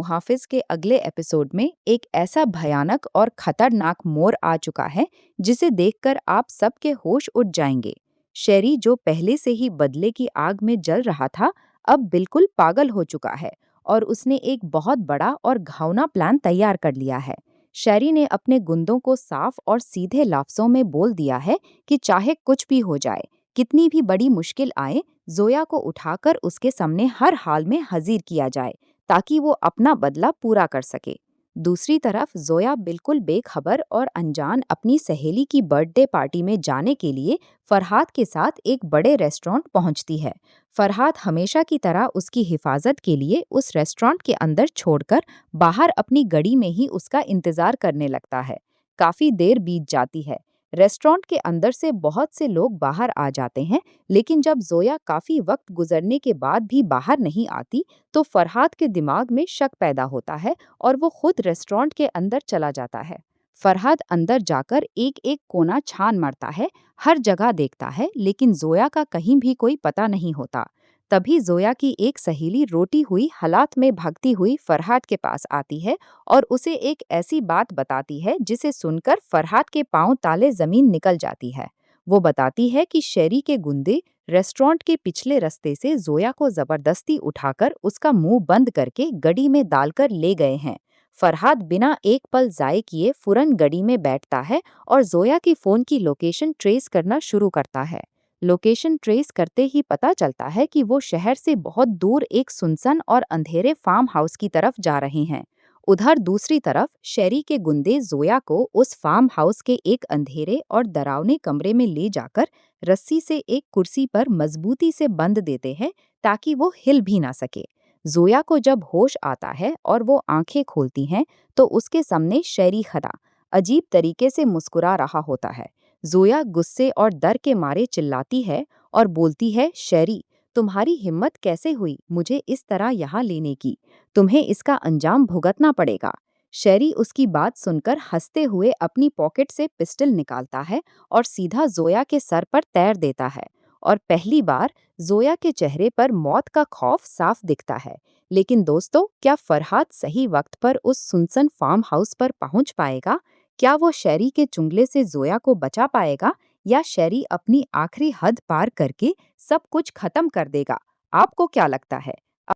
मुहाफिज के अगले एपिसोड में एक ऐसा भयानक और खतरनाक मोर आ चुका है जिसे देखकर आप सबके होश उड़ जाएंगे। शेरी जो पहले से ही बदले की आग में जल रहा था, अब बिल्कुल पागल हो चुका है और उसने एक बहुत बड़ा और घावना प्लान तैयार कर लिया है। शेरी ने अपने गुंडों को साफ और सीधे लफ्जों में बोल दिया है कि चाहे कुछ भी हो जाए, कितनी भी बड़ी मुश्किल आए, जोया को उठाकर उसके सामने हर हाल में हाजिर किया जाए ताकि वो अपना बदला पूरा कर सके। दूसरी तरफ जोया बिल्कुल बेखबर और अनजान अपनी सहेली की बर्थडे पार्टी में जाने के लिए फरहाद के साथ एक बड़े रेस्टोरेंट पहुंचती है। फरहाद हमेशा की तरह उसकी हिफाजत के लिए उस रेस्टोरेंट के अंदर छोड़कर बाहर अपनी गड़ी में ही उसका इंतजार करने लगता है। काफी देर बीत जाती है। रेस्टोरेंट के अंदर से बहुत से लोग बाहर आ जाते हैं, लेकिन जब जोया काफी वक्त गुजरने के बाद भी बाहर नहीं आती, तो फरहाद के दिमाग में शक पैदा होता है और वो खुद रेस्टोरेंट के अंदर चला जाता है। फरहाद अंदर जाकर एक एक कोना छान मारता है, हर जगह देखता है, लेकिन जोया का कहीं भी कोई पता नहीं होता। तभी जोया की एक सहेली रोटी हुई हालात में भागती हुई फरहाद के पास आती है और उसे एक ऐसी बात बताती है जिसे सुनकर फरहाद के पांव ताले जमीन निकल जाती है। वो बताती है कि शेरी के गुंडे रेस्टोरेंट के पिछले रास्ते से जोया को जबरदस्ती उठाकर उसका मुंह बंद करके गड़ी में डालकर ले गए हैं। फरहाद बिना एक पल जाए किए फुरन गड़ी में बैठता है और जोया की फोन की लोकेशन ट्रेस करना शुरू करता है। लोकेशन ट्रेस करते ही पता चलता है कि वो शहर से बहुत दूर एक सुनसान और अंधेरे फार्म हाउस की तरफ जा रहे हैं। उधर दूसरी तरफ शेरी के गुंडे जोया को उस फार्म हाउस के एक अंधेरे और डरावने कमरे में ले जाकर रस्सी से एक कुर्सी पर मजबूती से बंद देते हैं ताकि वो हिल भी ना सके। जोया को जब होश आता है और वो आंखें खोलती हैं, तो उसके सामने शेरी खड़ा अजीब तरीके से मुस्कुरा रहा होता है। जोया गुस्से और डर के मारे चिल्लाती है और बोलती है, शेरी, तुम्हारी हिम्मत कैसे हुई मुझे इस तरह यहाँ लेने की? तुम्हें इसका अंजाम भुगतना पड़ेगा। शेरी उसकी बात सुनकर हंसते हुए अपनी पॉकेट से पिस्टल निकालता है और सीधा जोया के सर पर तैर देता है। और पहली बार जोया के चेहरे पर मौत का खौफ साफ दिखता है। लेकिन दोस्तों, क्या फरहाद सही वक्त पर उस सुनसान फार्म हाउस पर पहुंच पाएगा? क्या वो शेरी के चुंगले से जोया को बचा पाएगा, या शेरी अपनी आखिरी हद पार करके सब कुछ खत्म कर देगा? आपको क्या लगता है?